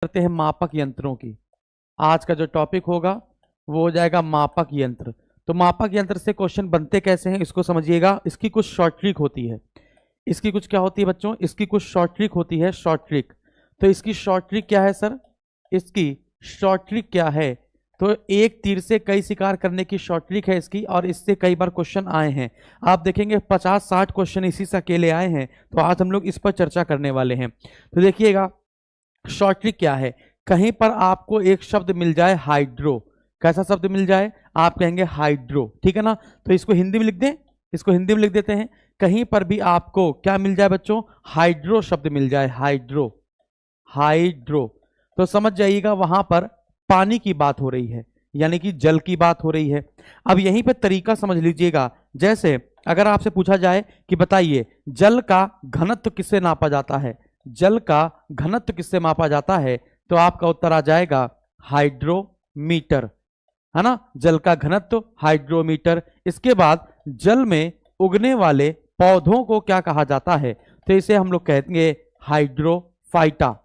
करते हैं मापक यंत्रों की। आज का जो टॉपिक होगा वो हो जाएगा मापक यंत्र। तो मापक यंत्र से क्वेश्चन बनते कैसे हैं इसको समझिएगा। इसकी कुछ शॉर्ट ट्रिक होती है। इसकी कुछ क्या होती है बच्चों? इसकी कुछ शॉर्ट ट्रिक होती है, शॉर्ट ट्रिक। तो इसकी शॉर्ट ट्रिक क्या है सर? इसकी शॉर्ट ट्रिक क्या है? तो एक तीर से कई शिकार करने की शॉर्ट ट्रिक है इसकी, और इससे कई बार क्वेश्चन आए हैं। आप देखेंगे 50-60 क्वेश्चन इसी से अकेले आए हैं। तो आज हम लोग इस पर चर्चा करने वाले हैं। तो देखिएगा शॉर्ट ट्रिक क्या है। कहीं पर आपको एक शब्द मिल जाए हाइड्रो, कैसा शब्द मिल जाए? आप कहेंगे हाइड्रो, ठीक है ना। तो इसको हिंदी में लिख दें, इसको हिंदी में लिख देते हैं। कहीं पर भी आपको क्या मिल जाए बच्चों? हाइड्रो शब्द मिल जाए, हाइड्रो, हाइड्रो। तो समझ जाइएगा वहां पर पानी की बात हो रही है, यानी कि जल की बात हो रही है। अब यहीं पे तरीका समझ लीजिएगा। जैसे अगर आपसे पूछा जाए कि बताइए जल का घनत्व किससे नापा जाता है, जल का घनत्व किससे मापा जाता है, तो आपका उत्तर आ जाएगा हाइड्रोमीटर, है ना। जल का घनत्व हाइड्रोमीटर। इसके बाद जल में उगने वाले पौधों को क्या कहा जाता है? तो इसे हम लोग कहेंगे हाइड्रोफाइटा।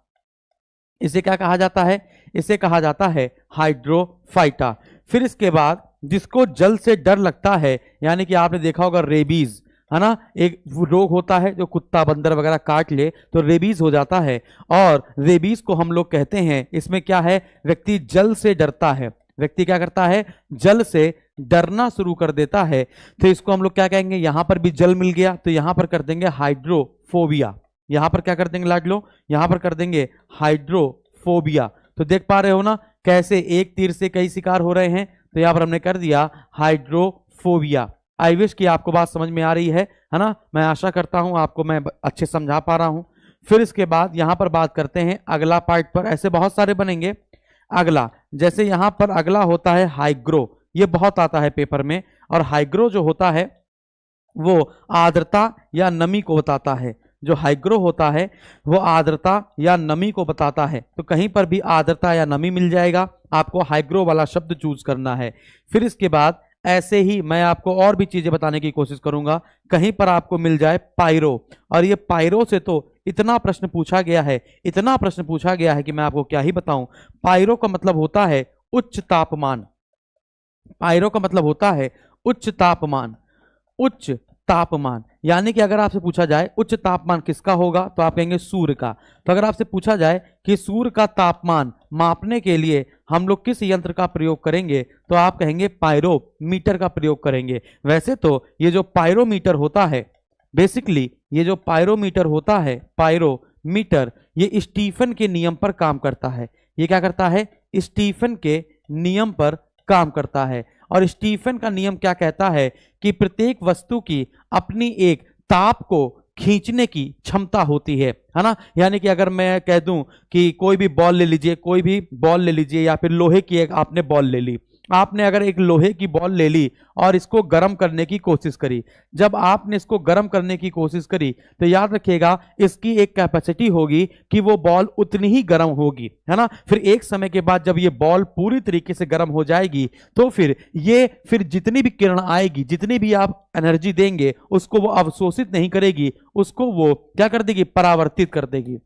इसे क्या कहा जाता है? इसे कहा जाता है हाइड्रोफाइटा। फिर इसके बाद जिसको जल से डर लगता है, यानी कि आपने देखा होगा रेबीज, है ना, एक रोग होता है जो कुत्ता बंदर वगैरह काट ले तो रेबीज हो जाता है। और रेबीज को हम लोग कहते हैं, इसमें क्या है, व्यक्ति जल से डरता है, व्यक्ति क्या करता है, जल से डरना शुरू कर देता है। तो इसको हम लोग क्या कहेंगे? यहां पर भी जल मिल गया तो यहां पर कर देंगे हाइड्रोफोबिया। यहां पर क्या कर देंगे लाड लो? यहां पर कर देंगे हाइड्रोफोबिया। तो देख पा रहे हो ना कैसे एक तीर से कई शिकार हो रहे हैं। तो यहां पर हमने कर दिया हाइड्रोफोबिया। आई विश कि आपको बात समझ में आ रही है ना। मैं आशा करता हूं आपको मैं अच्छे समझा पा रहा हूं। फिर इसके बाद यहां पर बात करते हैं अगला पार्ट पर। ऐसे बहुत सारे बनेंगे। अगला, जैसे यहां पर अगला होता है हाइग्रो, ये बहुत आता है पेपर में। और हाइग्रो जो होता है वो आर्द्रता या नमी को बताता है। जो हाइग्रो होता है वो आर्द्रता या नमी को बताता है। तो कहीं पर भी आर्द्रता या नमी मिल जाएगा, आपको हाइग्रो वाला शब्द चूज करना है। फिर इसके बाद ऐसे ही मैं आपको और भी चीजें बताने की कोशिश करूंगा। कहीं पर आपको मिल जाए पायरो, और ये पायरो से तो इतना प्रश्न पूछा गया है, इतना प्रश्न पूछा गया है कि मैं आपको क्या ही बताऊं। पायरो का मतलब होता है उच्च तापमान। पायरो का मतलब होता है उच्च तापमान, उच्च तापमान। यानी कि अगर आपसे पूछा जाए उच्च तापमान किसका होगा, तो आप कहेंगे सूर्य का। तो अगर आपसे पूछा जाए कि सूर्य का तापमान मापने के लिए हम लोग किस यंत्र का प्रयोग करेंगे, तो आप कहेंगे पायरोमीटर का प्रयोग करेंगे। वैसे तो ये जो पायरोमीटर होता है, बेसिकली ये जो पायरोमीटर होता है, पायरोमीटर, ये स्टीफन के नियम पर काम करता है। ये क्या करता है? स्टीफन के नियम पर काम करता है। और स्टीफन का नियम क्या कहता है कि प्रत्येक वस्तु की अपनी एक ताप को खींचने की क्षमता होती है ना। यानी कि अगर मैं कह दूं कि कोई भी बॉल ले लीजिए, कोई भी बॉल ले लीजिए, या फिर लोहे की एक आपने बॉल ले ली, आपने अगर एक लोहे की बॉल ले ली और इसको गर्म करने की कोशिश करी, जब आपने इसको गर्म करने की कोशिश करी तो याद रखिएगा इसकी एक कैपेसिटी होगी कि वो बॉल उतनी ही गर्म होगी, है ना। फिर एक समय के बाद जब ये बॉल पूरी तरीके से गर्म हो जाएगी तो फिर जितनी भी किरण आएगी, जितनी भी आप एनर्जी देंगे, उसको वो अवशोषित नहीं करेगी, उसको वो क्या कर देगी? परावर्तित कर देगी।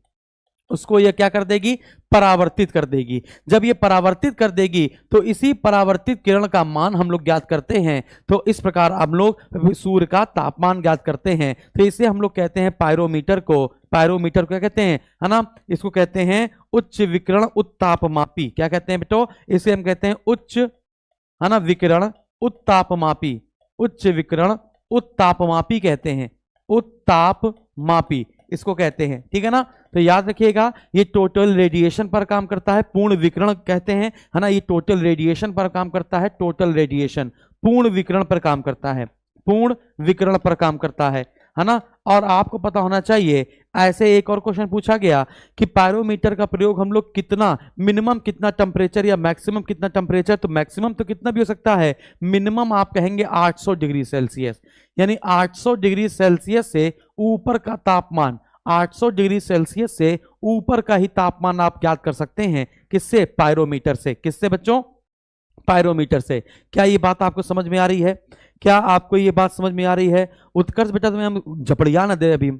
उसको ये क्या कर देगी? परावर्तित कर देगी। जब ये परावर्तित कर देगी तो इसी परावर्तित किरण का मान हम लोग ज्ञात करते हैं। तो इस प्रकार हम लोग सूर्य का तापमान ज्ञात करते हैं। तो इसे हम लोग कहते हैं पायरोमीटर को। पायरोमीटर को क्या कहते हैं, है ना? इसको कहते हैं उच्च विकिरण उत्तापमापी। क्या कहते हैं बेटो? इसे हम कहते हैं उच्च, है ना, विकिरण उत्तापमापी। उच्च विकिरण उत्तापमापी कहते हैं, उत्तापमापी इसको कहते हैं, ठीक है ना। तो याद रखिएगा ये टोटल रेडिएशन पर काम करता है, पूर्ण विकिरण कहते हैं, है ना। ये टोटल रेडिएशन पर काम करता है, टोटल रेडिएशन, पूर्ण विकिरण पर काम करता है, पूर्ण विकिरण पर काम करता है ना। और आपको पता होना चाहिए, ऐसे एक और क्वेश्चन पूछा गया कि पायरोमीटर का प्रयोग हम लोग कितना, मिनिमम कितना टेम्परेचर या मैक्सिमम कितना टेम्परेचर, तो मैक्सिमम तो कितना भी हो सकता है, मिनिमम आप कहेंगे 800 डिग्री सेल्सियस। यानी 800 डिग्री सेल्सियस से ऊपर का तापमान, 800 डिग्री सेल्सियस से ऊपर का ही तापमान आप ज्ञात कर सकते हैं। किससे? पायरोमीटर से। किससे बच्चों? पायरोमीटर से। क्या ये बात आपको समझ में आ रही है? क्या आपको ये बात समझ में आ रही है? उत्कर्ष बेटा तुम्हें हम झपड़िया ना दे। अभी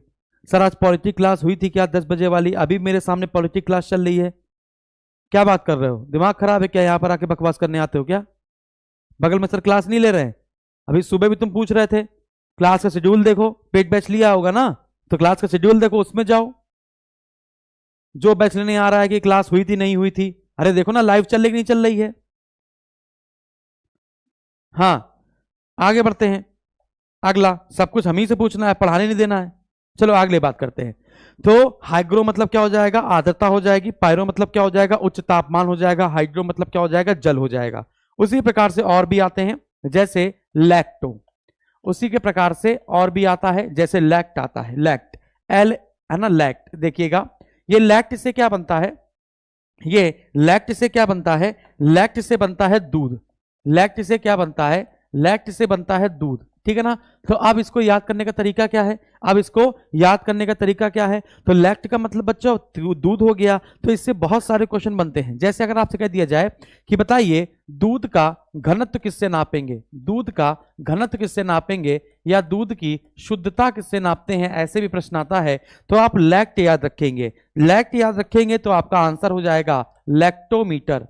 सर आज पॉलिटिक्स क्लास हुई थी क्या 10 बजे वाली? अभी मेरे सामने पॉलिटिक्स क्लास चल रही है। क्या बात कर रहे हो, दिमाग खराब है क्या? यहाँ पर आके बकवास करने आते हो क्या? बगल में सर क्लास नहीं ले रहे हैं? अभी सुबह भी तुम पूछ रहे थे क्लास का शेड्यूल देखो, पेड बैच लिया होगा ना, तो क्लास का शेड्यूल देखो, उसमें जाओ। जो बैच लेने आ रहा है कि क्लास हुई थी नहीं हुई थी, अरे देखो ना लाइव चल रही कि नहीं चल रही है। हाँ, आगे बढ़ते हैं। अगला, सब कुछ हम ही से पूछना है, पढ़ाने नहीं देना है। चलो अगले बात करते हैं। तो हाइग्रो मतलब क्या हो जाएगा? आर्द्रता हो जाएगी। पायरो मतलब क्या हो जाएगा? उच्च तापमान हो जाएगा। हाइड्रो मतलब क्या हो जाएगा? जल हो जाएगा। उसी प्रकार से और भी आते हैं, जैसे लैक्टो। उसी के प्रकार से और भी आता है, जैसे लैक्ट आता है, लैक्ट, एल है ना, लैक्ट। देखिएगा ये लैक्ट से क्या बनता है? ये लैक्ट से क्या बनता है? लैक्ट से बनता है दूध। लैक्ट से क्या बनता है? लैक्ट से बनता है दूध, ठीक है ना। तो अब इसको याद करने का तरीका क्या है? अब इसको याद करने का तरीका क्या है? तो लैक्ट का मतलब बच्चों दूध हो गया। तो इससे बहुत सारे क्वेश्चन बनते हैं। जैसे अगर आपसे कह दिया जाए कि बताइए दूध का घनत्व किससे नापेंगे? दूध का घनत्व किससे नापेंगे, या दूध की शुद्धता किससे नापते हैं, ऐसे भी प्रश्न आता है। तो आप लैक्ट याद रखेंगे। लैक्ट याद रखेंगे तो आपका आंसर हो जाएगा लैक्टोमीटर।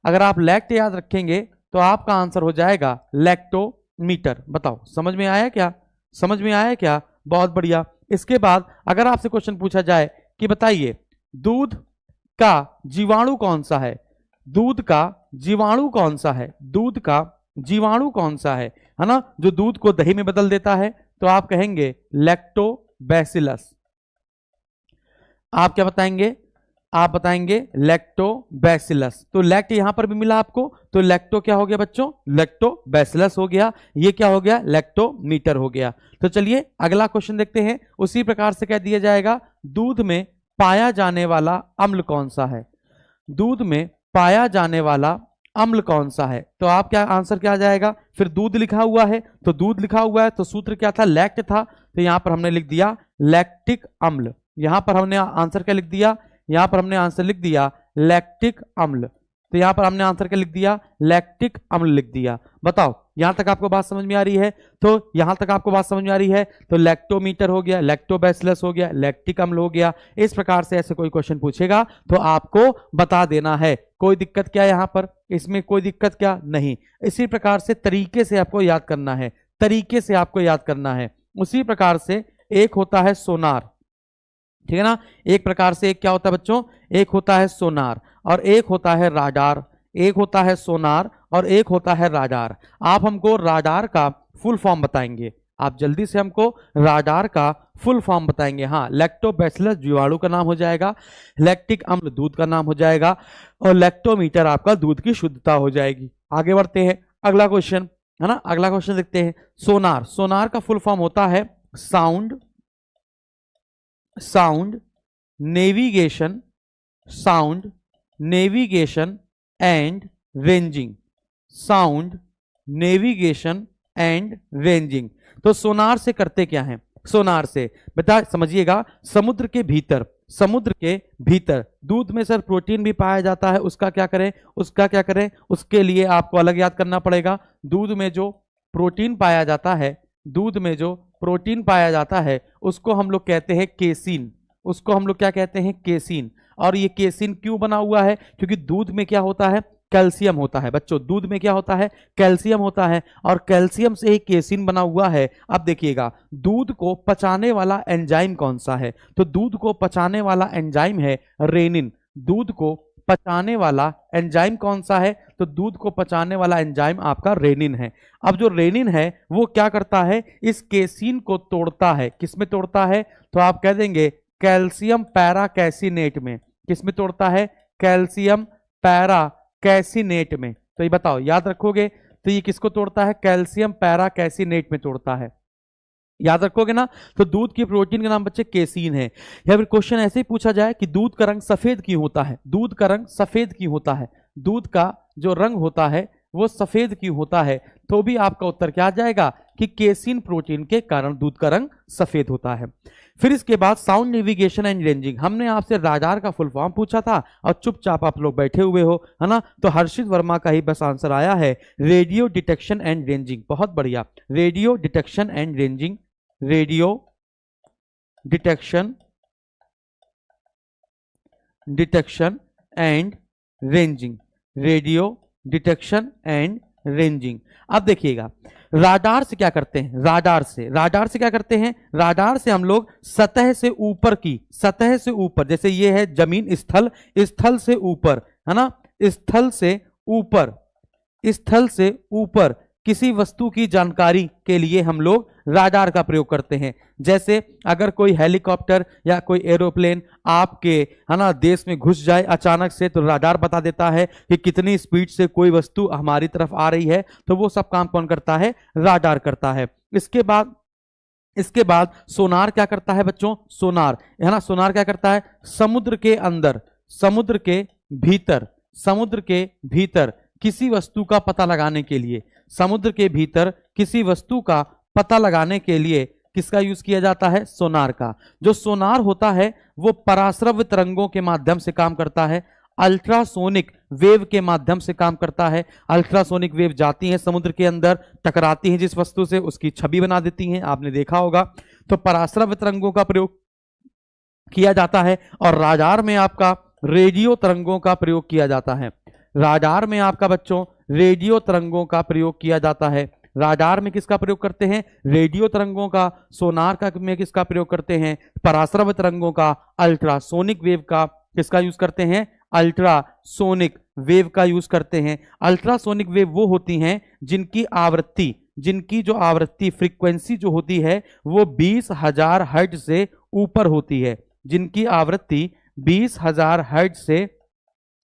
अगर आप लैक्ट याद रखेंगे तो आपका आंसर हो जाएगा लैक्टोमीटर। बताओ समझ में आया क्या? समझ में आया क्या? बहुत बढ़िया। इसके बाद अगर आपसे क्वेश्चन पूछा जाए कि बताइए दूध का जीवाणु कौन सा है? दूध का जीवाणु कौन सा है? दूध का जीवाणु कौन सा है ना, जो दूध को दही में बदल देता है? तो आप कहेंगे लैक्टोबैसिलस। आप क्या बताएंगे? आप बताएंगे लैक्टोबैसिलस। तो लैक्ट यहां पर भी मिला आपको, तो लैक्टो क्या हो गया बच्चों? लैक्टोबैसिलस हो गया। ये क्या हो गया? लैक्टोमीटर हो गया। तो चलिए अगला क्वेश्चन देखते हैं। उसी प्रकार से कह दिया जाएगा दूध में पाया जाने वाला अम्ल कौन सा है? दूध में पाया जाने वाला अम्ल कौन सा है? तो आप क्या आंसर क्या आ जाएगा? फिर दूध लिखा हुआ है, तो दूध लिखा हुआ है तो सूत्र क्या था? लैक्ट था। तो यहां पर हमने लिख दिया लैक्टिक अम्ल। यहां पर हमने आंसर क्या लिख दिया? यहां पर हमने आंसर लिख दिया लैक्टिक अम्ल। तो यहां पर हमने आंसर क्या लिख दिया? लैक्टिक अम्ल लिख दिया। बताओ यहां तक आपको बात समझ में आ रही है? तो यहां तक आपको बात समझ में आ रही है? तो लैक्टोमीटर हो गया, लैक्टोबैसिलस हो गया, लैक्टिक अम्ल हो गया। इस प्रकार से ऐसे कोई क्वेश्चन पूछेगा तो आपको बता देना है। कोई दिक्कत क्या है यहां पर? इसमें कोई दिक्कत क्या नहीं। इसी प्रकार से तरीके से आपको याद करना है, तरीके से आपको याद करना है। उसी प्रकार से एक होता है सोनार, ठीक है ना। एक प्रकार से एक क्या होता है बच्चों? एक होता है सोनार और एक होता है राडार। एक होता है सोनार और एक होता है राडार। आप हमको राडार का फुल फॉर्म बताएंगे। आप जल्दी से हमको राडार का फुल फॉर्म बताएंगे। हाँ, लैक्टोबैसिलस जीवाणु का नाम हो जाएगा, लैक्टिक अम्ल दूध का नाम हो जाएगा और लैक्टोमीटर आपका दूध की शुद्धता हो जाएगी। आगे बढ़ते हैं, अगला क्वेश्चन है ना, अगला क्वेश्चन देखते हैं। सोनार, सोनार का फुल फॉर्म होता है sound, sound navigation, sound navigation and ranging, sound navigation and ranging. तो सोनार से करते क्या हैं? सोनार से बता समझिएगा, समुद्र के भीतर, समुद्र के भीतर दूध में सर प्रोटीन भी पाया जाता है, उसका क्या करें? उसका क्या करें? उसके लिए आपको अलग याद करना पड़ेगा। दूध में जो प्रोटीन पाया जाता है, दूध में जो प्रोटीन पाया जाता है उसको हम लोग कहते हैं केसीन। उसको हम लोग क्या कहते हैं? केसीन। और ये केसीन क्यों बना हुआ है? क्योंकि दूध में क्या होता है? कैल्शियम होता है बच्चों। दूध में क्या होता है? कैल्शियम होता है और कैल्शियम से ही केसीन बना हुआ है। अब देखिएगा दूध को पचाने वाला एंजाइम कौन सा है? तो दूध को पचाने वाला एंजाइम है रेनिन। दूध को पचाने वाला एंजाइम कौन सा है? तो दूध को पचाने वाला एंजाइम आपका रेनिन है। अब जो रेनिन है वो क्या करता है? इस केसीन को तोड़ता है। किसमें तोड़ता है? तो आप कह देंगे कैल्शियम पैरा कैसिनेट में। किसमें तोड़ता है? कैल्शियम पैरा कैसिनेट में। तो ये बताओ याद रखोगे? तो ये किसको तोड़ता है? कैल्शियम पैरा कैसिनेट में तोड़ता है। याद रखोगे ना। तो दूध की प्रोटीन का नाम बच्चे केसीन है। या फिर क्वेश्चन ऐसे ही पूछा जाए कि दूध का रंग सफेद क्यों होता है? दूध का रंग सफेद क्यों होता है? दूध का जो रंग होता है वो सफेद क्यों होता है? तो भी आपका उत्तर क्या आ जाएगा कि केसीन प्रोटीन के कारण दूध का रंग सफेद होता है। फिर इसके बाद साउंड नेविगेशन एंड रेंजिंग। हमने आपसे राडार का फुल फॉर्म पूछा था और चुपचाप आप लोग बैठे हुए हो, है ना। तो हर्षित वर्मा का ही बस आंसर आया है रेडियो डिटेक्शन एंड रेंजिंग। बहुत बढ़िया, radio detection and ranging, radio detection, detection and ranging, radio detection and ranging. अब देखिएगा राडार से क्या करते हैं, राडार से क्या करते हैं, राडार से हम लोग सतह से ऊपर की, सतह से ऊपर, जैसे ये है जमीन, स्थल, स्थल से ऊपर, है ना, स्थल से ऊपर, स्थल से ऊपर किसी वस्तु की जानकारी के लिए हम लोग राडार का प्रयोग करते हैं। जैसे अगर कोई हेलीकॉप्टर या कोई एरोप्लेन आपके, है ना, देश में घुस जाए अचानक से, तो राडार बता देता है कि कितनी स्पीड से कोई वस्तु हमारी तरफ आ रही है। तो वो सब काम कौन करता है, राडार करता है। इसके बाद सोनार क्या करता है बच्चों, सोनार, है ना, सोनार क्या करता है, समुद्र के अंदर, समुद्र के भीतर, समुद्र के भीतर किसी वस्तु का पता लगाने के लिए, समुद्र के भीतर किसी वस्तु का पता लगाने के लिए किसका यूज किया जाता है, सोनार का। जो सोनार होता है वो पराश्रव्य तरंगों के माध्यम से काम करता है, अल्ट्रासोनिक वेव के माध्यम से काम करता है। अल्ट्रासोनिक वेव जाती हैं समुद्र के अंदर, टकराती हैं जिस वस्तु से, उसकी छवि बना देती हैं, आपने देखा होगा। तो पराश्रव्य तरंगों का प्रयोग किया जाता है। और राडार में आपका रेडियो तरंगों का प्रयोग किया जाता है। राडार में आपका बच्चों रेडियो तरंगों का प्रयोग किया जाता है। राडार में किसका प्रयोग करते हैं, रेडियो तरंगों का। सोनार का में किसका प्रयोग करते हैं, पराश्रव्य तरंगों का। अल्ट्रासोनिक वेव का किसका यूज करते हैं, अल्ट्रासोनिक वेव का यूज करते हैं। अल्ट्रासोनिक वेव वो होती हैं जिनकी आवृत्ति, जिनकी जो आवृत्ति फ्रीक्वेंसी जो होती है वो 20,000 हर्ट्ज से ऊपर होती है, जिनकी आवृत्ति 20,000 हर्ट्ज से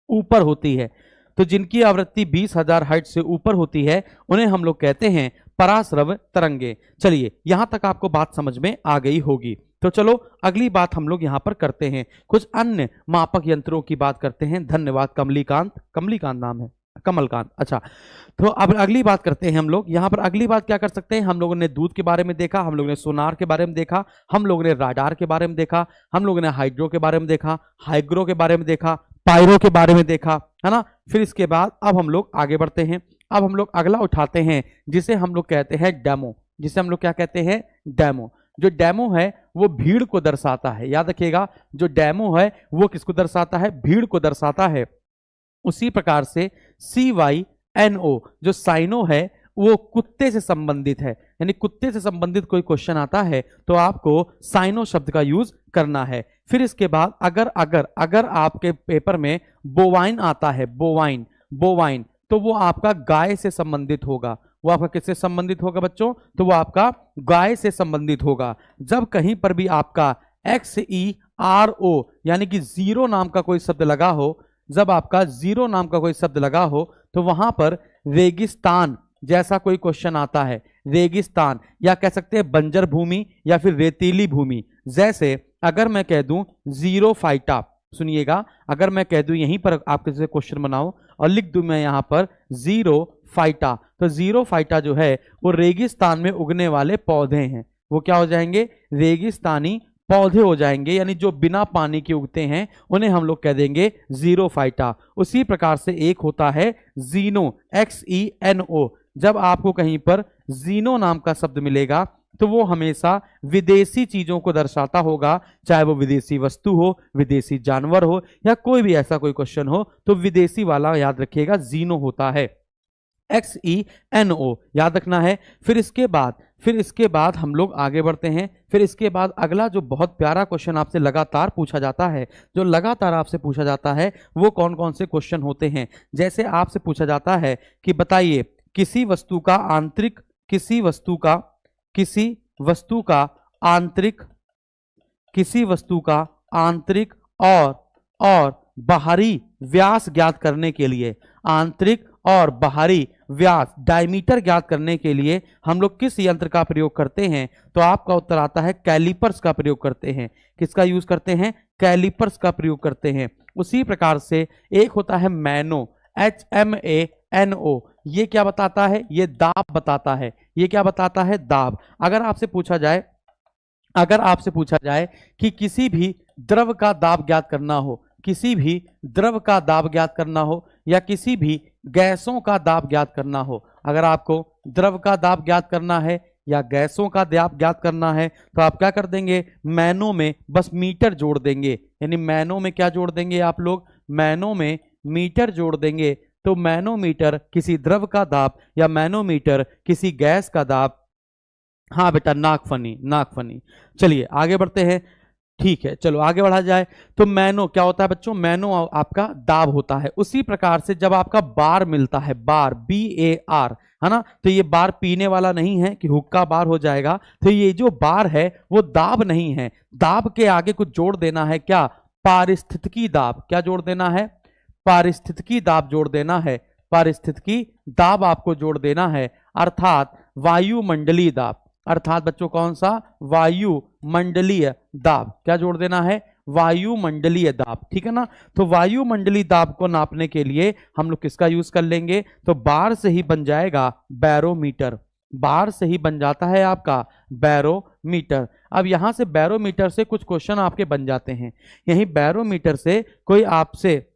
ऊपर होती है। तो जिनकी आवृत्ति 20,000 हर्ट्ज से ऊपर होती है उन्हें हम लोग कहते हैं पराश्रव्य तरंगे। चलिए यहां तक आपको बात समझ में आ गई होगी। तो चलो अगली बात हम लोग यहां पर करते हैं, कुछ अन्य मापक यंत्रों की बात करते हैं। धन्यवाद कमलीकांत, कमलीकांत नाम है, कमलकांत, अच्छा। तो अब अगली बात करते हैं हम लोग यहां पर। अगली बात क्या कर सकते हैं, हम लोगों ने दूध के बारे में देखा, हम लोगों ने सोनार के बारे में देखा, हम लोगों ने राडार के बारे में देखा, हम लोगों ने हाइड्रो के बारे में देखा, हाइग्रो के बारे में देखा, पायरो के बारे में देखा, है ना। फिर इसके बाद अब हम लोग आगे बढ़ते हैं। अब हम लोग अगला उठाते हैं जिसे हम लोग कहते हैं डेमो, जिसे हम लोग क्या कहते हैं, डेमो। जो डेमो है वो भीड़ को दर्शाता है, याद रखिएगा, जो डेमो है वो किसको दर्शाता है, भीड़ को दर्शाता है। उसी प्रकार से CYNO जो साइनो है वो कुत्ते से संबंधित है, यानी कुत्ते से संबंधित कोई क्वेश्चन आता है तो आपको साइनो शब्द का यूज करना है। फिर इसके बाद अगर अगर अगर आपके पेपर में बोवाइन आता है, बोवाइन, बोवाइन, तो वो आपका गाय से संबंधित होगा। वो आपका किससे संबंधित होगा बच्चों, तो वो आपका गाय से संबंधित होगा। जब कहीं पर भी आपका XERO यानी कि जीरो नाम का कोई शब्द लगा हो, जब आपका जीरो नाम का कोई शब्द लगा हो तो वहां पर रेगिस्तान जैसा कोई क्वेश्चन आता है, रेगिस्तान, या कह सकते हैं बंजर भूमि या फिर रेतीली भूमि। जैसे अगर मैं कह दूं जीरो फाइटा, सुनिएगा, अगर मैं कह दूं यहीं पर आप किसी से क्वेश्चन बनाओ और लिख दूं मैं यहां पर जीरो फाइटा, तो जीरो फाइटा जो है वो रेगिस्तान में उगने वाले पौधे हैं। वो क्या हो जाएंगे, रेगिस्तानी पौधे हो जाएंगे, यानी जो बिना पानी के उगते हैं उन्हें हम लोग कह देंगे जीरो फाइटा। उसी प्रकार से एक होता है जीनो, XENO। जब आपको कहीं पर जीनो नाम का शब्द मिलेगा तो वो हमेशा विदेशी चीजों को दर्शाता होगा, चाहे वो विदेशी वस्तु हो, विदेशी जानवर हो, या कोई भी ऐसा कोई क्वेश्चन हो तो विदेशी वाला याद रखिएगा जीनो होता है, XENO याद रखना है। फिर इसके बाद हम लोग आगे बढ़ते हैं। फिर इसके बाद अगला जो बहुत प्यारा क्वेश्चन आपसे लगातार पूछा जाता है, जो लगातार आपसे पूछा जाता है वो कौन कौन से क्वेश्चन होते हैं। जैसे आपसे पूछा जाता है कि बताइए किसी वस्तु का आंतरिक, किसी वस्तु का आंतरिक और बाहरी व्यास ज्ञात करने के लिए, आंतरिक और बाहरी व्यास डायमीटर ज्ञात करने के लिए हम लोग किस यंत्र का प्रयोग करते हैं, तो आपका उत्तर आता है कैलिपर्स का प्रयोग करते हैं। किसका यूज करते हैं, कैलिपर्स का प्रयोग करते हैं। उसी प्रकार से एक होता है मैनो, HMANO। ये क्या बताता है, ये दाब बताता है। ये क्या बताता है, दाब। अगर आपसे पूछा जाए कि किसी भी द्रव का दाब ज्ञात करना हो, किसी भी द्रव का दाब ज्ञात करना हो, या किसी भी गैसों का दाब ज्ञात करना हो, अगर आपको द्रव का दाब ज्ञात करना है या गैसों का दाब ज्ञात करना है तो आप क्या कर देंगे, मैनो में बस मीटर जोड़ देंगे। यानी मैनो में क्या जोड़ देंगे आप लोग, मैनो में मीटर जोड़ देंगे तो मैनोमीटर किसी द्रव का दाब या मैनोमीटर किसी गैस का दाब। हाँ बेटा, नागफनी, नागफनी। चलिए आगे बढ़ते हैं। ठीक है, चलो आगे बढ़ा जाए। तो मैनो क्या होता है बच्चों? मैनो आपका दाब होता है। उसी प्रकार से जब आपका बार मिलता है, बार, BAR, है ना, तो ये बार पीने वाला नहीं है कि हुक्का बार हो जाएगा। तो ये जो बार है वो दाब नहीं है। दाब के आगे कुछ जोड़ देना है, क्या? पारिस्थितिकी दाब। क्या जोड़ देना है? पारिस्थितिकी दाब जोड़ देना है। पारिस्थितिकी दाब आपको जोड़ देना है, अर्थात वायुमंडलीय दाब। अर्थात बच्चों कौन सा? वायुमंडलीय दाब। क्या जोड़ देना है? वायुमंडलीय दाब। ठीक है ना। तो वायुमंडलीय दाब को नापने के लिए हम लोग किसका यूज कर लेंगे? तो बार से ही बन जाएगा बैरोमीटर। बार से ही बन जाता है आपका बैरोमीटर। अब यहां से बैरोमीटर से कुछ क्वेश्चन आपके बन जाते हैं। यही बैरोमीटर से कोई आपसे,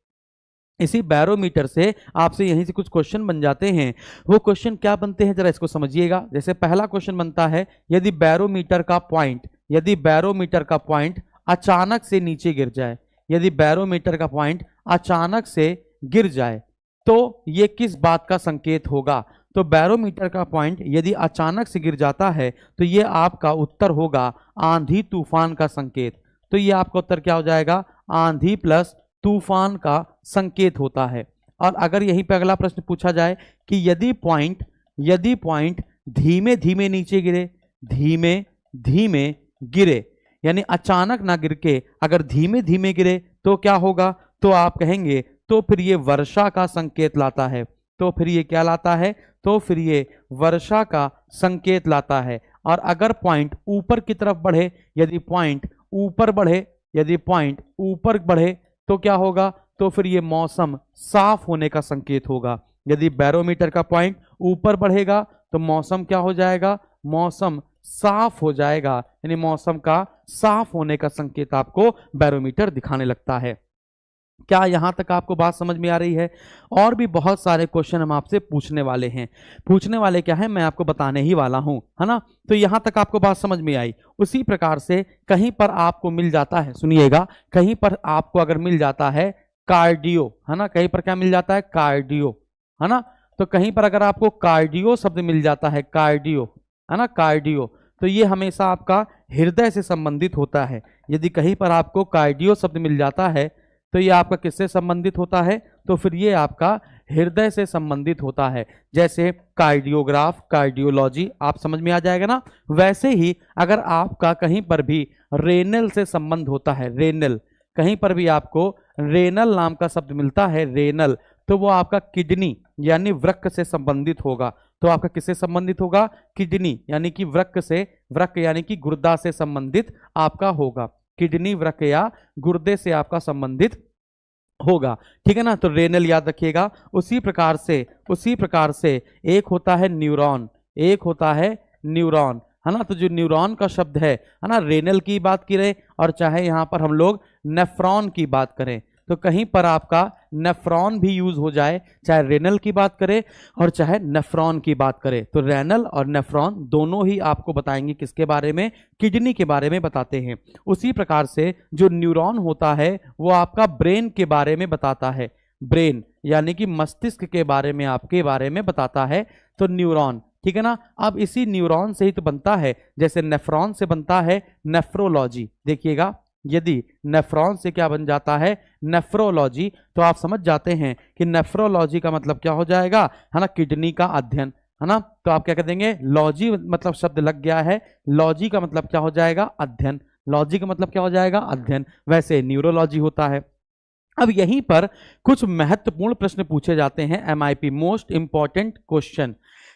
इसी बैरोमीटर से आपसे यहीं से कुछ क्वेश्चन बन जाते हैं। वो क्वेश्चन क्या बनते हैं जरा इसको समझिएगा। जैसे पहला क्वेश्चन बनता है, यदि बैरोमीटर का पॉइंट, यदि बैरोमीटर का पॉइंट अचानक से नीचे गिर जाए, यदि बैरोमीटर का पॉइंट अचानक से गिर जाए तो ये किस बात का संकेत होगा? तो बैरोमीटर का पॉइंट यदि अचानक से गिर जाता है तो ये आपका उत्तर होगा आंधी तूफान का संकेत। तो ये आपका उत्तर क्या हो जाएगा? आंधी प्लस तूफान का संकेत होता है। और अगर यहीं पे अगला प्रश्न पूछा जाए कि यदि पॉइंट धीमे धीमे नीचे गिरे, धीमे धीमे गिरे, यानी अचानक ना गिर के अगर धीमे धीमे गिरे तो क्या होगा? तो आप कहेंगे तो फिर ये वर्षा का संकेत लाता है। तो फिर ये क्या लाता है? तो फिर ये वर्षा का संकेत लाता है। और अगर पॉइंट ऊपर की तरफ बढ़े, यदि पॉइंट ऊपर बढ़े, यदि पॉइंट ऊपर बढ़े तो क्या होगा? तो फिर ये मौसम साफ होने का संकेत होगा। यदि बैरोमीटर का पॉइंट ऊपर बढ़ेगा तो मौसम क्या हो जाएगा? मौसम साफ हो जाएगा, यानी मौसम का साफ होने का संकेत आपको बैरोमीटर दिखाने लगता है। क्या यहां तक आपको बात समझ में आ रही है? और भी बहुत सारे क्वेश्चन हम आपसे पूछने वाले हैं। पूछने वाले क्या है मैं आपको बताने ही वाला हूं, है ना। तो यहां तक आपको बात समझ में आई। उसी प्रकार से कहीं पर आपको मिल जाता है, सुनिएगा, कहीं पर आपको अगर मिल जाता है कार्डियो, है ना, कहीं पर क्या मिल जाता है? कार्डियो, है ना। तो कहीं पर अगर आपको कार्डियो शब्द मिल जाता है, कार्डियो, है ना, कार्डियो, तो ये हमेशा आपका हृदय से संबंधित होता है। यदि कहीं पर आपको कार्डियो शब्द मिल जाता है तो ये आपका किससे संबंधित होता है? तो फिर ये आपका हृदय से संबंधित होता है। जैसे कार्डियोग्राफ, कार्डियोलॉजी, आप समझ में आ जाएगा ना। वैसे ही अगर आपका कहीं पर भी रेनल से संबंध होता है, रेनल, कहीं पर भी आपको रेनल नाम का शब्द मिलता है, रेनल, तो वो आपका किडनी यानी वृक्क से संबंधित होगा। तो आपका किससे संबंधित होगा? किडनी यानी कि वृक्क से, वृक्क यानी कि गुर्दा से संबंधित आपका होगा। किडनी, वृक्क या गुर्दे से आपका संबंधित होगा। ठीक है ना। तो रेनल याद रखिएगा। उसी प्रकार से एक होता है न्यूरॉन, एक होता है न्यूरॉन, है ना। तो जो न्यूरॉन का शब्द है ना, रेनल की बात करें और चाहे यहां पर हम लोग नेफ्रॉन की बात करें, तो कहीं पर आपका नेफ्रॉन भी यूज हो जाए, चाहे रेनल की बात करें और चाहे नेफ्रॉन की बात करें, तो रेनल और नेफ्रॉन दोनों ही आपको बताएंगे किसके बारे में? किडनी के बारे में बताते हैं। उसी प्रकार से जो न्यूरॉन होता है वो आपका ब्रेन के बारे में बताता है। ब्रेन यानी कि मस्तिष्क के बारे में, आपके बारे में बताता है, तो न्यूरॉन। ठीक है ना। अब इसी न्यूरॉन से ही तो बनता है, जैसे नेफ्रॉन से बनता है नेफ्रोलॉजी। देखिएगा, यदि नेफ्रॉन से क्या बन जाता है? नेफ्रोलॉजी, तो आप समझ जाते हैं कि नेफ्रोलॉजी का मतलब क्या हो जाएगा, है ना, किडनी का अध्ययन, है ना। तो आप क्या कह देंगे? लॉजी मतलब शब्द लग गया है, लॉजी का मतलब क्या हो जाएगा? अध्ययन। लॉजी का मतलब क्या हो जाएगा? अध्ययन। वैसे न्यूरोलॉजी होता है। अब यहीं पर कुछ महत्वपूर्ण प्रश्न पूछे जाते हैं, MIP, मोस्ट इंपॉर्टेंट क्वेश्चन।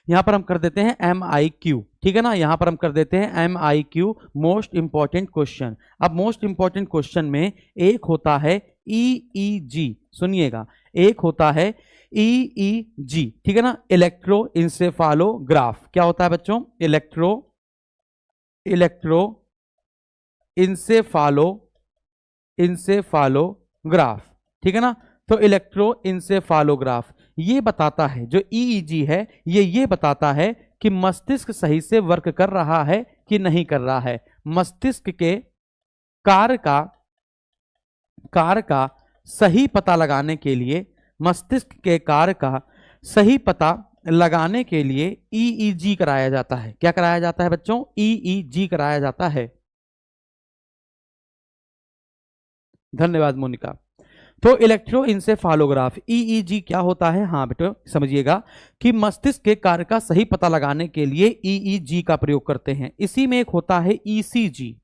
यहां पर हम कर देते हैं MIQ, ठीक है ना। यहां पर हम कर देते हैं MIQ, मोस्ट इंपॉर्टेंट क्वेश्चन। अब मोस्ट इंपॉर्टेंट क्वेश्चन में एक होता है EEG, सुनिएगा, एक होता है EEG, ठीक है ना, इलेक्ट्रो इंसेफालोग्राफ। क्या होता है बच्चों? इलेक्ट्रो इंसेफालोग्राफ, ठीक है ना। तो इलेक्ट्रो इंसेफालोग्राफ ये बताता है, जो EEG है ये बताता है कि मस्तिष्क सही से वर्क कर रहा है कि नहीं कर रहा है। मस्तिष्क के कार्य का सही पता लगाने के लिए मस्तिष्क के कार्य का सही पता लगाने के लिए ईईजी कराया जाता है। क्या कराया जाता है बच्चों? ईईजी कराया जाता है। धन्यवाद मोनिका। तो इलेक्ट्रोइंसेफालोग्राफ ईईजी क्या होता है? हाँ बेटो समझिएगा कि मस्तिष्क के कार्य का सही पता लगाने के लिए ईईजी का प्रयोग करते हैं। इसी में एक होता है ईसीजी,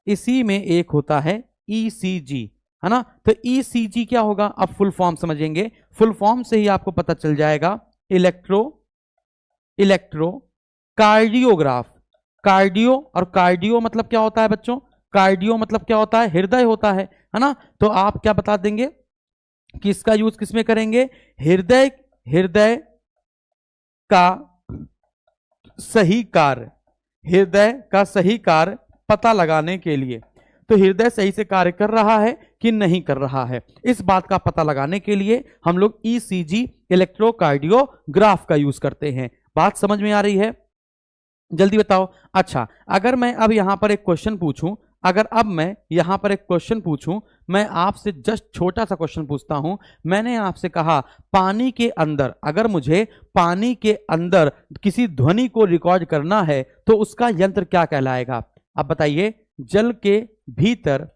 इसी में एक होता है ईसीजी, है ना। तो ईसीजी क्या होगा? अब फुल फॉर्म समझेंगे, फुल फॉर्म से ही आपको पता चल जाएगा। Electro cardiograph. कार्डियो और कार्डियो मतलब क्या होता है बच्चों? कार्डियो मतलब क्या होता है? हृदय होता है ना। तो आप क्या बता देंगे कि इसका यूज किसमें करेंगे? हृदय, हृदय का सही कार्य, हृदय का सही कार्य पता लगाने के लिए। तो हृदय सही से कार्य कर रहा है कि नहीं कर रहा है, इस बात का पता लगाने के लिए हम लोग ईसीजी इलेक्ट्रोकार्डियोग्राफ का यूज करते हैं। बात समझ में आ रही है? जल्दी बताओ। अच्छा, अगर मैं अब यहां पर एक क्वेश्चन पूछूं, अगर अब मैं यहां पर एक क्वेश्चन पूछूं, मैं आपसे जस्ट छोटा सा क्वेश्चन पूछता हूं। मैंने आपसे कहा पानी के अंदर, अगर मुझे पानी के अंदर किसी ध्वनि को रिकॉर्ड करना है तो उसका यंत्र क्या कहलाएगा? अब बताइए। जल के भीतर,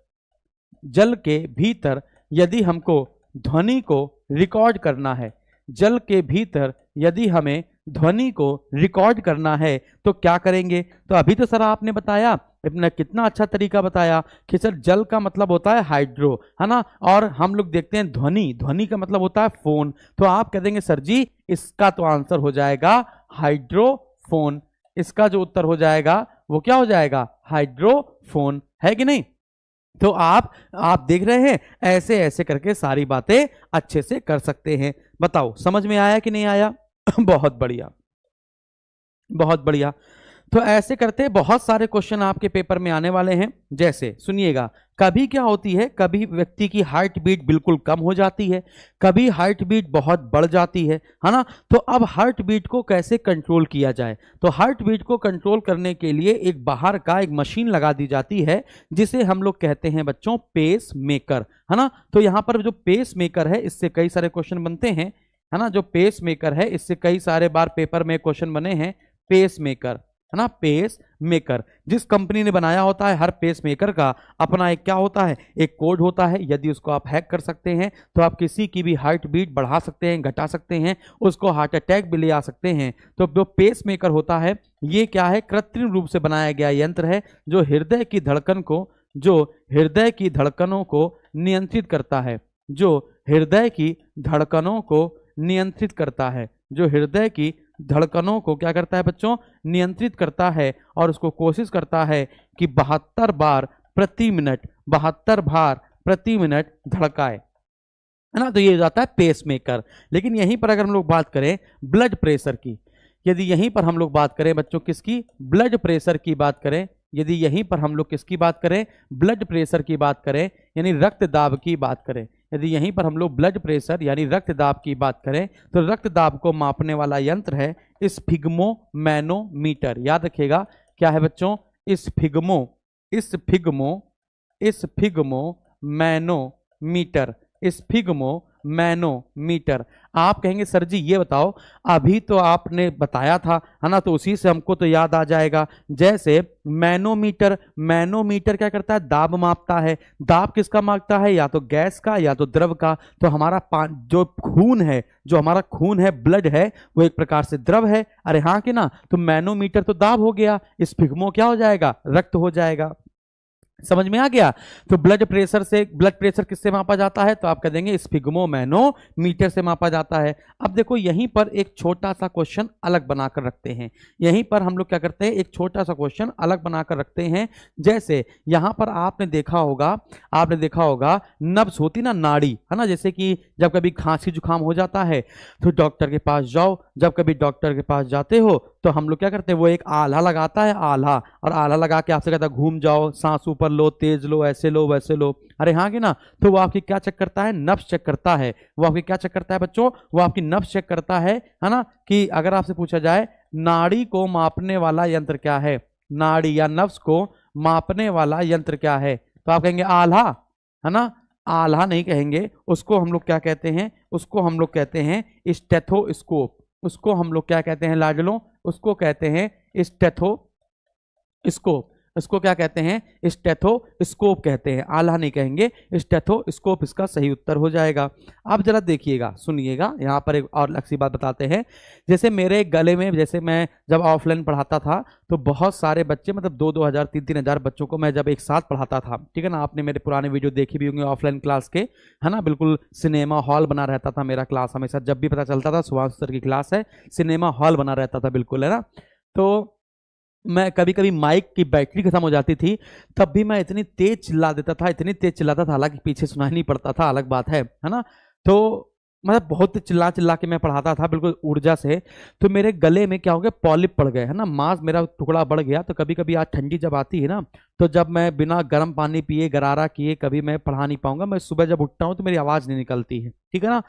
जल के भीतर यदि हमको ध्वनि को रिकॉर्ड करना है, जल के भीतर यदि हमें ध्वनि को रिकॉर्ड करना है तो क्या करेंगे? तो अभी तो सर आपने बताया, अपना कितना अच्छा तरीका बताया कि सर जल का मतलब होता है हाइड्रो, है ना, और हम लोग देखते हैं ध्वनि, ध्वनि का मतलब होता है फोन। तो आप कह देंगे सर जी इसका तो आंसर हो जाएगा हाइड्रोफोन। इसका जो उत्तर हो जाएगा वो क्या हो जाएगा? हाइड्रोफोन, है कि नहीं? तो आप देख रहे हैं, ऐसे ऐसे करके सारी बातें अच्छे से कर सकते हैं। बताओ समझ में आया कि नहीं आया? बहुत बढ़िया, बहुत बढ़िया। तो ऐसे करते बहुत सारे क्वेश्चन आपके पेपर में आने वाले हैं। जैसे सुनिएगा, कभी क्या होती है, कभी व्यक्ति की हार्ट बीट बिल्कुल कम हो जाती है, कभी हार्ट बीट बहुत बढ़ जाती है ना। तो अब हार्ट बीट को कैसे कंट्रोल किया जाए? तो हार्ट बीट को कंट्रोल करने के लिए एक बाहर का एक मशीन लगा दी जाती है जिसे हम लोग कहते हैं बच्चों पेस मेकर, है ना। तो यहाँ पर जो पेस मेकर है इससे कई सारे क्वेश्चन बनते हैं, है ना। जो पेस मेकर है इससे कई सारे बार पेपर में क्वेश्चन बने हैं। पेस मेकर, है ना, पेस मेकर जिस कंपनी ने बनाया होता है, हर पेस मेकर का अपना एक क्या होता है? एक कोड होता है। यदि उसको आप हैक कर सकते हैं तो आप किसी की भी हार्ट बीट बढ़ा सकते हैं, घटा सकते हैं, उसको हार्ट अटैक भी ले आ सकते हैं। तो जो पेस मेकर होता है ये क्या है? कृत्रिम रूप से बनाया गया यंत्र है जो हृदय की धड़कन को, जो हृदय की धड़कनों को नियंत्रित करता है, जो हृदय की धड़कनों को नियंत्रित करता है, जो हृदय की धड़कनों को क्या करता है बच्चों? नियंत्रित करता है, और उसको कोशिश करता है कि 72 बार प्रति मिनट, 72 बार प्रति मिनट धड़काए, है ना। तो ये हो जाता है पेस मेकर। लेकिन यहीं पर अगर हम लोग बात करें ब्लड प्रेशर की, यदि यहीं पर हम लोग बात करें बच्चों किसकी? ब्लड प्रेशर की बात करें, यदि यहीं पर हम लोग किसकी बात करें? ब्लड प्रेशर की बात करें, यानी रक्तदाब की बात करें। यदि यहीं पर हम लोग ब्लड प्रेशर यानी रक्तदाब की बात करें तो रक्तदाब को मापने वाला यंत्र है स्फिग्मोमैनोमीटर। याद रखिएगा क्या है बच्चों? Sphygmomanometer, sphygmomanometer. आप कहेंगे सर जी ये बताओ, अभी तो आपने बताया था, है ना, तो उसी से हमको तो याद आ जाएगा। जैसे मैनोमीटर, मैनोमीटर क्या करता है? दाब मापता है। दाब किसका मापता है? या तो गैस का या तो द्रव का। तो हमारा जो खून है, जो हमारा खून है, ब्लड है, वो एक प्रकार से द्रव है। अरे हाँ कि ना। तो मैनोमीटर तो दाब हो गया, स्फिग्मो क्या हो जाएगा? रक्त हो जाएगा। समझ में आ गया? तो ब्लड प्रेशर से, ब्लड प्रेशर किससे मापा जाता है? तो आप कह देंगे स्फिग्मोमैनोमीटर से मापा जाता है। अब देखो यहीं पर एक छोटा सा क्वेश्चन अलग बनाकर रखते हैं। यहीं पर हम लोग क्या करते हैं? एक छोटा सा क्वेश्चन अलग बनाकर रखते हैं। जैसे यहां पर आपने देखा होगा नब्ज होती ना, नाड़ी, है ना। जैसे कि जब कभी खांसी जुकाम हो जाता है तो डॉक्टर के पास जाओ, जब कभी डॉक्टर के पास जाते हो तो हम लोग क्या करते हैं? वो एक आल्हा लगाता है, आल्हा, और आल्हा लगा के आपसे कहता है घूम जाओ, सांस ऊपर लो, तेज लो, ऐसे लो, वैसे लो। अरे हाँ कि ना। तो वो आपकी क्या चेक करता है? नब्ज चेक करता है। वो आपकी क्या चेक करता है बच्चों? वो आपकी नब्ज चेक करता है ना। कि अगर आपसे पूछा जाए नाड़ी को मापने वाला यंत्र क्या है, नाड़ी या नब्ज को मापने वाला यंत्र क्या है, तो आप कहेंगे आल्हा, है ना। आल्हा नहीं कहेंगे, उसको हम लोग क्या कहते हैं, उसको हम लोग कहते हैं स्टेथोस्कोप। उसको हम लोग क्या कहते हैं लाडलो, उसको कहते हैं स्टेथोस्कोप। इसको क्या कहते हैं, स्टेथोस्कोप कहते हैं, आल्हा नहीं कहेंगे, स्टेथोस्कोप इसका सही उत्तर हो जाएगा। अब जरा देखिएगा, सुनिएगा, यहाँ पर एक और अलग सी बात बताते हैं। जैसे मेरे गले में, जैसे मैं जब ऑफलाइन पढ़ाता था तो बहुत सारे बच्चे, मतलब 2-2 हज़ार 3-3 हज़ार बच्चों को मैं जब एक साथ पढ़ाता था, ठीक है ना, आपने मेरे पुराने वीडियो देखी भी होंगे ऑफलाइन क्लास के, है ना, बिल्कुल सिनेमा हॉल बना रहता था मेरा क्लास, हमेशा जब भी पता चलता था सुभाष सर की क्लास है, सिनेमा हॉल बना रहता था बिल्कुल, है ना। तो मैं कभी कभी माइक की बैटरी खत्म हो जाती थी, तब भी मैं इतनी तेज चिल्ला देता था, इतनी तेज चिल्लाता था, हालांकि पीछे सुनाई नहीं पड़ता था, अलग बात है ना। तो मतलब बहुत चिल्ला चिल्ला के मैं पढ़ाता था बिल्कुल ऊर्जा से, तो मेरे गले में क्या हो गया, पॉलिप पड़ गए, है ना, मांस मेरा टुकड़ा बढ़ गया। तो कभी कभी आज ठंडी जब आती है ना, तो जब मैं बिना गर्म पानी पिए, गरारा किए कभी मैं पढ़ा नहीं पाऊंगा, मैं सुबह जब उठता हूँ तो मेरी आवाज़ नहीं निकलती है, ठीक है ना।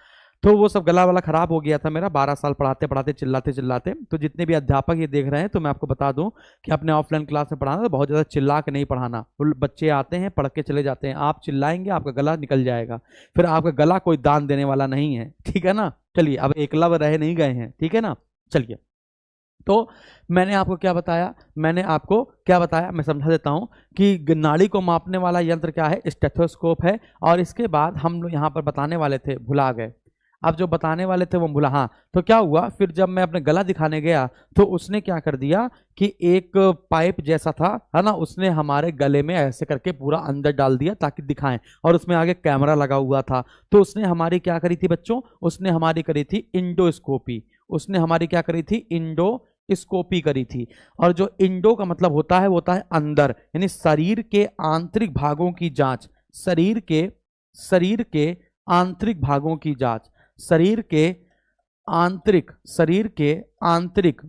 तो वो सब गला वाला खराब हो गया था मेरा, 12 साल पढ़ाते पढ़ाते चिल्लाते चिल्लाते। तो जितने भी अध्यापक ये देख रहे हैं, तो मैं आपको बता दूं कि अपने ऑफलाइन क्लास में पढ़ाना तो बहुत ज़्यादा चिल्ला के नहीं पढ़ाना। बच्चे आते हैं, पढ़ के चले जाते हैं, आप चिल्लाएंगे आपका गला निकल जाएगा, फिर आपका गला कोई दान देने वाला नहीं है, ठीक है ना। चलिए, अब एकलव्य रह नहीं गए हैं, ठीक है ना। चलिए, तो मैंने आपको क्या बताया, मैं समझा देता हूं कि नाड़ी को मापने वाला यंत्र क्या है, स्टेथोस्कोप है। और इसके बाद हम लोग यहाँ पर बताने वाले थे, भुला गए। अब जो बताने वाले थे वो भूला, हाँ। तो क्या हुआ, फिर जब मैं अपने गला दिखाने गया तो उसने क्या कर दिया कि एक पाइप जैसा था, है ना, उसने हमारे गले में ऐसे करके पूरा अंदर डाल दिया ताकि दिखाएं, और उसमें आगे कैमरा लगा हुआ था। तो उसने हमारी क्या करी थी बच्चों, उसने हमारी करी थी इंडोस्कोपी। उसने हमारी क्या करी थी, इंडोस्कोपी करी थी। और जो इंडो का मतलब होता है वो होता है अंदर, यानी शरीर के आंतरिक भागों की जांच, शरीर के आंतरिक भागों की जांच, शरीर के आंतरिक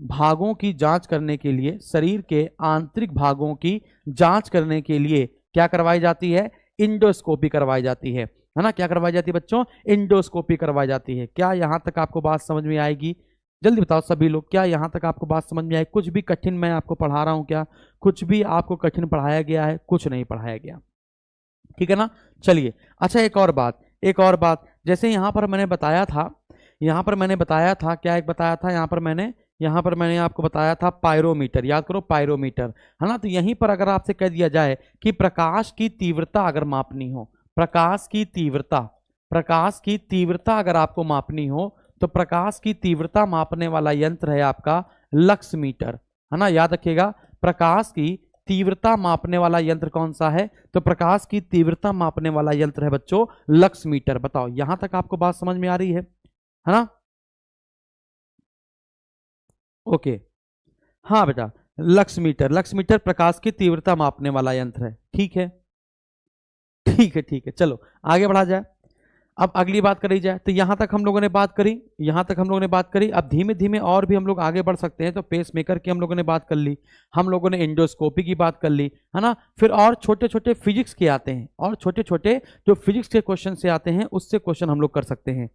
भागों की जांच करने के लिए, शरीर के आंतरिक भागों की जांच करने के लिए क्या करवाई जाती है, इंडोस्कोपी करवाई जाती है ना। क्या करवाई जाती है बच्चों, इंडोस्कोपी करवाई जाती है। क्या यहां तक आपको बात समझ में आएगी, जल्दी बताओ सभी लोग, क्या यहां तक आपको बात समझ में आई? कुछ भी कठिन मैं आपको पढ़ा रहा हूं क्या, कुछ भी आपको कठिन पढ़ाया गया है? कुछ नहीं पढ़ाया गया, ठीक है ना। चलिए, अच्छा एक और बात, जैसे यहाँ पर मैंने बताया था, क्या एक बताया था, यहाँ पर मैंने आपको बताया था पायरोमीटर, याद करो पायरोमीटर, है ना। तो यहीं पर अगर आपसे कह दिया जाए कि प्रकाश की तीव्रता अगर मापनी हो, प्रकाश की तीव्रता अगर आपको मापनी हो, तो प्रकाश की तीव्रता मापने वाला यंत्र है आपका लक्स मीटर, है ना। याद रखिएगा, प्रकाश की तीव्रता मापने वाला यंत्र कौन सा है, तो प्रकाश की तीव्रता मापने वाला यंत्र है बच्चों लक्स मीटर। बताओ, यहां तक आपको बात समझ में आ रही है ना। ओके, हाँ बेटा, लक्स मीटर प्रकाश की तीव्रता मापने वाला यंत्र है, ठीक है, ठीक है। चलो आगे बढ़ा जाए, अब अगली बात करी जाए। तो यहां तक हम लोगों ने बात करी, अब धीमे धीमे और भी हम लोग आगे बढ़ सकते हैं। तो पेस मेकर की हम लोगों ने बात कर ली, हम लोगों ने इंडोस्कोपी की बात कर ली, है ना। फिर और छोटे छोटे फिजिक्स के आते हैं, और छोटे छोटे जो फिजिक्स के क्वेश्चन से आते हैं उससे क्वेश्चन हम लोग कर सकते हैं।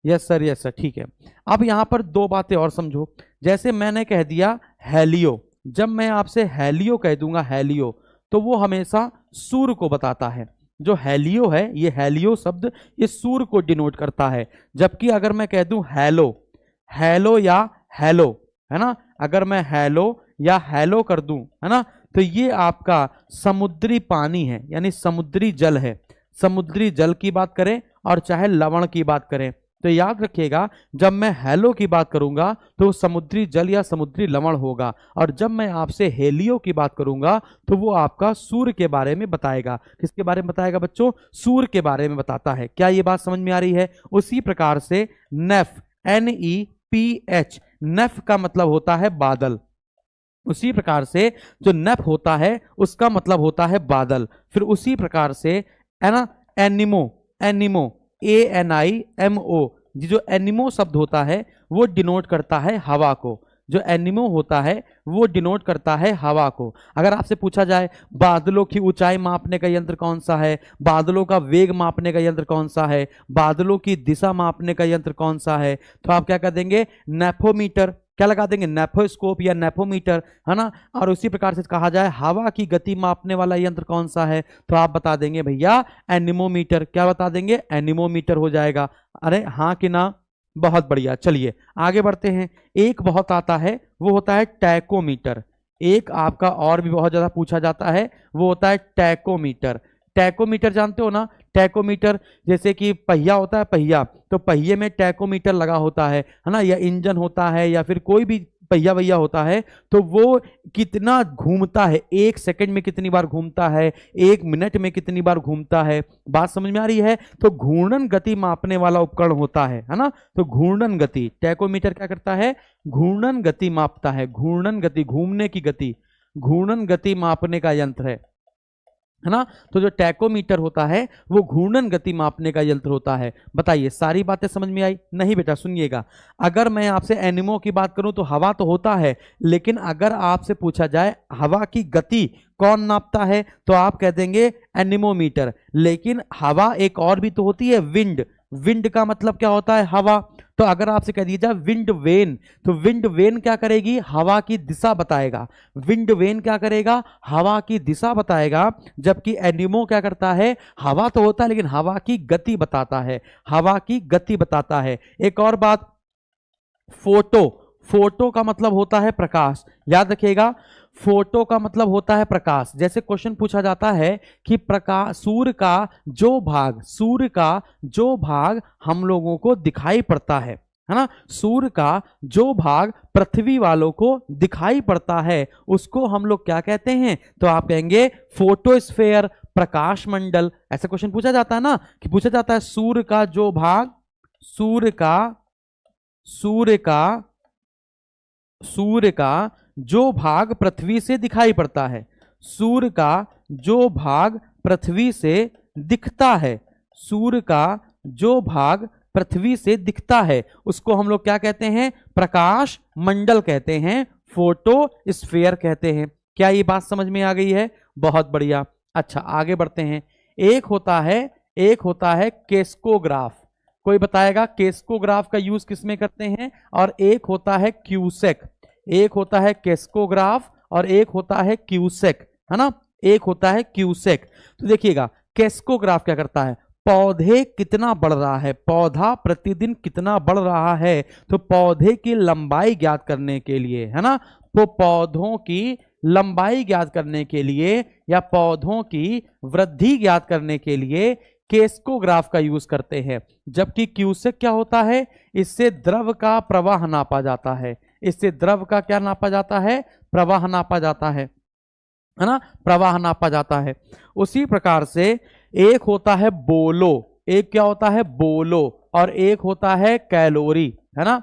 यस सर, ठीक है। अब यहां पर दो बातें और समझो, जैसे मैंने कह दिया हेलियो, जब मैं आपसे हेलियो कह दूंगा, हेलियो, तो वो हमेशा सूर्य को बताता है। जो हेलियो है, ये हेलियो शब्द ये सूर्य को डिनोट करता है। जबकि अगर मैं कह दूं हेलो या हेलो, है ना, अगर मैं हेलो या हेलो कर दूं, है ना, तो ये आपका समुद्री पानी है, यानी समुद्री जल है। समुद्री जल की बात करें और चाहे लवण की बात करें, तो याद रखिएगा, जब मैं हेलो की बात करूंगा तो समुद्री जल या समुद्री लवण होगा, और जब मैं आपसे हेलियो की बात करूंगा तो वो आपका सूर्य के बारे में बताएगा। किसके बारे में बताएगा बच्चों, सूर्य के बारे में बताता है। क्या ये बात समझ में आ रही है? उसी प्रकार से नेफ, NEPH, नेफ का मतलब होता है बादल। उसी प्रकार से जो नेफ होता है उसका मतलब होता है बादल। फिर उसी प्रकार से, है ना, एनिमो, ANIMO, जो एनिमो शब्द होता है वो डिनोट करता है हवा को। जो एनिमो होता है वो डिनोट करता है हवा को। अगर आपसे पूछा जाए बादलों की ऊंचाई मापने का यंत्र कौन सा है, बादलों का वेग मापने का यंत्र कौन सा है, बादलों की दिशा मापने का यंत्र कौन सा है, तो आप क्या कर देंगे, नेफोमीटर, क्या लगा देंगे, नेफोस्कोप या नेफोमीटर, है ना। और उसी प्रकार से कहा जाए हवा की गति मापने वाला यंत्र कौन सा है, तो आप बता देंगे भैया एनीमोमीटर। क्या बता देंगे, एनीमोमीटर हो जाएगा। अरे हाँ कि ना, बहुत बढ़िया। चलिए आगे बढ़ते हैं। एक बहुत आता है, वो होता है टैकोमीटर। एक आपका और भी बहुत ज्यादा पूछा जाता है, वो होता है टैकोमीटर। टैकोमीटर जानते हो ना, टैकोमीटर जैसे कि पहिया होता है, पहिया, तो पहिए में टैकोमीटर लगा होता है ना, या इंजन होता है या फिर कोई भी पहिया वैया होता है, तो वो कितना घूमता है, 1 सेकंड में कितनी बार घूमता है, 1 मिनट में कितनी बार घूमता है। बात समझ में आ रही है। तो घूर्णन गति मापने वाला उपकरण होता है ना। तो घूर्णन गति, टैकोमीटर क्या करता है, घूर्णन गति मापता है। घूर्णन गति, घूमने की गति, घूर्णन गति मापने का यंत्र है ना। तो जो टैकोमीटर होता है वो घूर्णन गति मापने का यंत्र होता है। बताइए सारी बातें समझ में आई? नहीं बेटा, सुनिएगा। अगर मैं आपसे एनिमो की बात करूं तो हवा तो होता है, लेकिन अगर आपसे पूछा जाए हवा की गति कौन नापता है, तो आप कह देंगे एनीमोमीटर। लेकिन हवा एक और भी तो होती है, विंड। विंड का मतलब क्या होता है, हवा। तो अगर आपसे कह दिया जाए विंड वेन, तो विंड वेन क्या करेगी, हवा की दिशा बताएगा। विंड वेन क्या करेगा, हवा की दिशा बताएगा। जबकि एनिमो क्या करता है, हवा तो होता है लेकिन हवा की गति बताता है, हवा की गति बताता है। एक और बात, फोटो, फोटो का मतलब होता है प्रकाश। याद रखिएगा, फोटो का मतलब होता है प्रकाश। जैसे क्वेश्चन पूछा जाता है कि प्रकाश, सूर्य का जो भाग, सूर्य का जो भाग हम लोगों को दिखाई पड़ता है ना, सूर्य का जो भाग पृथ्वी वालों को दिखाई पड़ता है, उसको हम लोग क्या कहते हैं, तो आप कहेंगे फोटोस्फेयर, प्रकाश मंडल। ऐसा क्वेश्चन पूछा जाता है ना, कि पूछा जाता है सूर्य का जो भाग, सूर्य का जो भाग पृथ्वी से दिखाई पड़ता है, सूर्य का जो भाग पृथ्वी से दिखता है, सूर्य का जो भाग पृथ्वी से दिखता है, उसको हम लोग क्या कहते हैं, प्रकाश मंडल कहते हैं, फोटो स्फीयर कहते हैं। क्या ये बात समझ में आ गई है? बहुत बढ़िया। अच्छा आगे बढ़ते हैं। एक होता है केस्कोग्राफ। कोई बताएगा केस्कोग्राफ का यूज किसमें करते हैं? और एक होता है क्यूसेक। एक होता है केस्कोग्राफ और एक होता है क्यूसेक, है ना। एक होता है क्यूसेक। तो देखिएगा केस्कोग्राफ क्या करता है, पौधे कितना बढ़ रहा है, पौधा प्रतिदिन कितना बढ़ रहा है, तो पौधे की लंबाई ज्ञात करने के लिए, है ना, तो पौधों की लंबाई ज्ञात करने के लिए या पौधों की वृद्धि ज्ञात करने के लिए केस्कोग्राफ का यूज करते हैं। जबकि क्यूसेक क्या होता है, इससे द्रव का प्रवाह नापा जाता है। इससे द्रव का क्या नापा जाता है, प्रवाह नापा जाता है ना, प्रवाह नापा जाता है। उसी प्रकार से एक होता है बोलो, एक क्या होता है, बोलो, और एक होता है कैलोरी, है ना।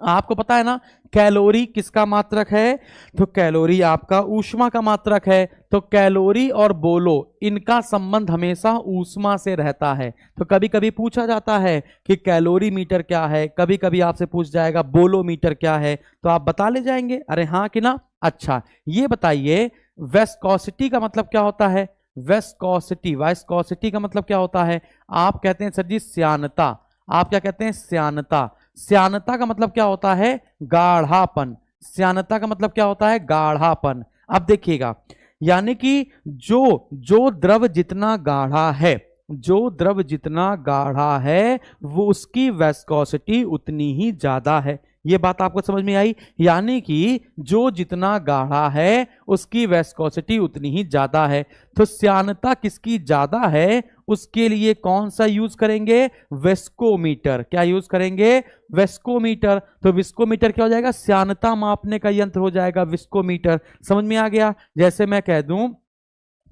आपको पता है ना कैलोरी किसका मात्रक है, तो कैलोरी आपका ऊष्मा का मात्रक है। तो कैलोरी और बोलो, इनका संबंध हमेशा ऊष्मा से रहता है। तो कभी कभी पूछा जाता है कि कैलोरी मीटर क्या है, कभी कभी आपसे पूछ जाएगा बोलो मीटर क्या है, तो आप बता ले जाएंगे अरे हाँ कि ना। अच्छा ये बताइए वेस्कोसिटी का मतलब क्या होता है, वेस्कोसिटी, वेस्कोसिटी का मतलब क्या होता है? आप कहते हैं सर जी श्यानता। आप क्या कहते हैं, श्यानता। श्यानता का मतलब क्या होता है, गाढ़ापन। श्यानता का मतलब क्या होता है, गाढ़ापन। अब देखिएगा, यानी कि जो द्रव जितना गाढ़ा है, जो द्रव जितना गाढ़ा है वो उसकी वेस्कोसिटी उतनी ही ज्यादा है। ये बात आपको समझ में आई? यानी कि जो जितना गाढ़ा है उसकी वेस्कोसिटी उतनी ही ज्यादा है। तो श्यानता किसकी ज्यादा है उसके लिए कौन सा यूज करेंगे, वेस्कोमीटर। क्या यूज करेंगे, वेस्कोमीटर। तो विस्कोमीटर क्या हो जाएगा, श्यानता मापने का यंत्र हो जाएगा विस्कोमीटर। समझ में आ गया? जैसे मैं कह दूं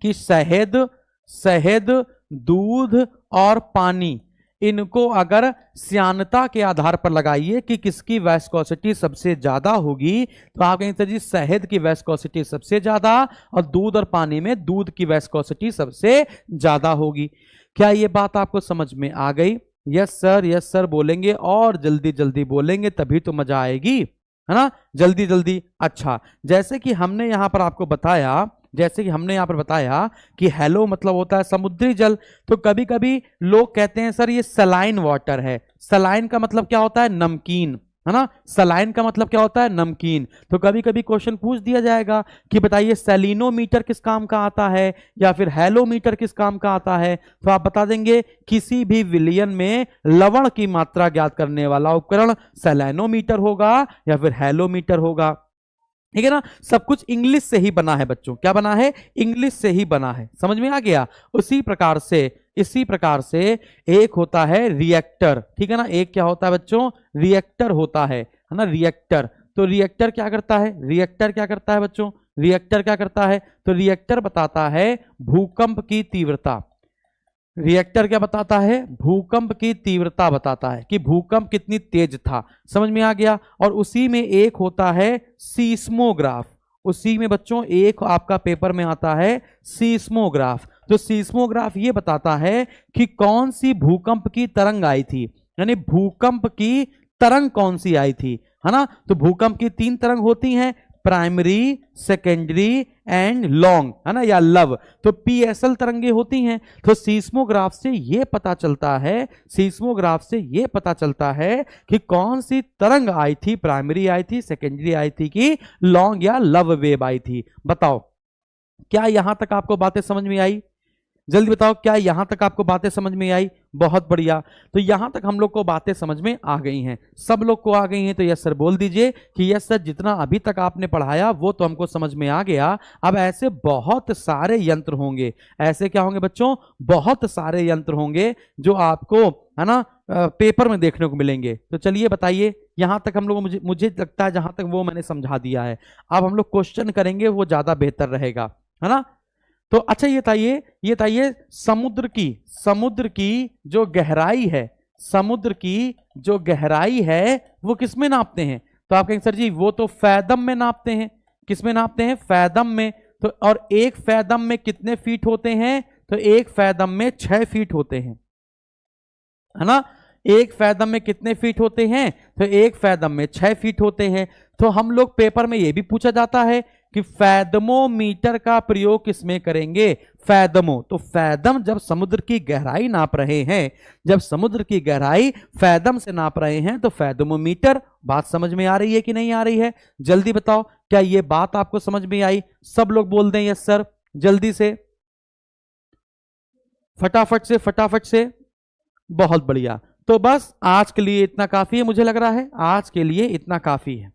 कि शहद, दूध और पानी, इनको अगर श्यानता के आधार पर लगाइए कि किसकी वेस्कोसिटी सबसे ज्यादा होगी, तो आप कहेंगे सर जी शहद की वेस्कोसिटी सबसे ज्यादा और दूध और पानी में दूध की वेस्कोसिटी सबसे ज्यादा होगी। क्या ये बात आपको समझ में आ गई? यस सर बोलेंगे और जल्दी जल्दी बोलेंगे तभी तो मजा आएगी, है ना, जल्दी जल्दी। अच्छा जैसे कि हमने यहां पर आपको बताया, जैसे कि हमने यहां पर बताया कि हेलो मतलब होता है समुद्री जल। तो कभी कभी लोग कहते हैं सर ये सलाइन वाटर है। सलाइन का मतलब क्या होता है, नमकीन। है ना। सलाइन का मतलब क्या होता है, नमकीन। तो कभी कभी क्वेश्चन पूछ दिया जाएगा कि बताइए सैलिनोमीटर किस काम का आता है या फिर हेलोमीटर किस काम का आता है, तो आप बता देंगे किसी भी विलयन में लवण की मात्रा ज्ञात करने वाला उपकरण सैलिनोमीटर होगा या फिर हेलोमीटर होगा। ठीक है ना। सब कुछ इंग्लिश से ही बना है बच्चों, क्या बना है, इंग्लिश से ही बना है, समझ में आ गया। इसी प्रकार से एक होता है रिएक्टर, ठीक है ना। एक क्या होता है बच्चों, रिएक्टर होता है ना, रिएक्टर। तो रिएक्टर क्या करता है, रिएक्टर क्या करता है बच्चों, रिएक्टर क्या करता है, तो रिएक्टर बताता है भूकंप की तीव्रता। रिएक्टर क्या बताता है, भूकंप की तीव्रता बताता है कि भूकंप कितनी तेज था, समझ में आ गया। और उसी में एक होता है सीस्मोग्राफ, उसी में बच्चों एक आपका पेपर में आता है सीस्मोग्राफ। तो सीस्मोग्राफ ये बताता है कि कौन सी भूकंप की तरंग आई थी, यानी भूकंप की तरंग कौन सी आई थी, है ना। तो भूकंप की 3 तरंग होती हैं, प्राइमरी, सेकेंडरी एंड लॉन्ग, है ना, या लव। तो पीएसएल तरंगे होती हैं। तो सीस्मोग्राफ से ये पता चलता है, सीस्मोग्राफ से ये पता चलता है कि कौन सी तरंग आई थी, प्राइमरी आई थी, सेकेंडरी आई थी कि लॉन्ग या लव वेव आई थी। बताओ क्या यहां तक आपको बातें समझ में आई, जल्दी बताओ क्या यहां तक आपको बातें समझ में आई। बहुत बढ़िया। तो यहां तक हम लोग को बातें समझ में आ गई हैं, सब लोग को आ गई हैं, तो यस सर बोल दीजिए कि यस सर जितना अभी तक आपने पढ़ाया वो तो हमको समझ में आ गया। अब ऐसे बहुत सारे यंत्र होंगे, ऐसे क्या होंगे बच्चों, बहुत सारे यंत्र होंगे जो आपको, है ना, पेपर में देखने को मिलेंगे। तो चलिए बताइए, यहां तक हम लोग, मुझे लगता है जहां तक वो मैंने समझा दिया है। अब हम लोग क्वेश्चन करेंगे, वो ज्यादा बेहतर रहेगा, है ना। तो अच्छा ये बताइए समुद्र की जो गहराई है, समुद्र की जो गहराई है वो किस में नापते हैं। तो आप कहेंगे सर जी वो तो फैदम में नापते हैं। किस में नापते हैं, फैदम में। तो और एक फैदम में कितने फीट होते हैं, तो एक फैदम में 6 फीट होते हैं, है ना। एक फैदम में कितने फीट होते हैं, तो एक फैदम में 6 फीट होते हैं। तो हम लोग पेपर में यह भी पूछा जाता है कि फैदमोमीटर का प्रयोग किसमें करेंगे, फैदमो। तो फैदम जब समुद्र की गहराई नाप रहे हैं, जब समुद्र की गहराई फैदम से नाप रहे हैं तो फैदमोमीटर। बात समझ में आ रही है कि नहीं आ रही है, जल्दी बताओ क्या ये बात आपको समझ में आई। सब लोग बोल दें यस सर, जल्दी से, फटाफट से। बहुत बढ़िया। तो बस आज के लिए इतना काफी है, मुझे लग रहा है आज के लिए इतना काफी है।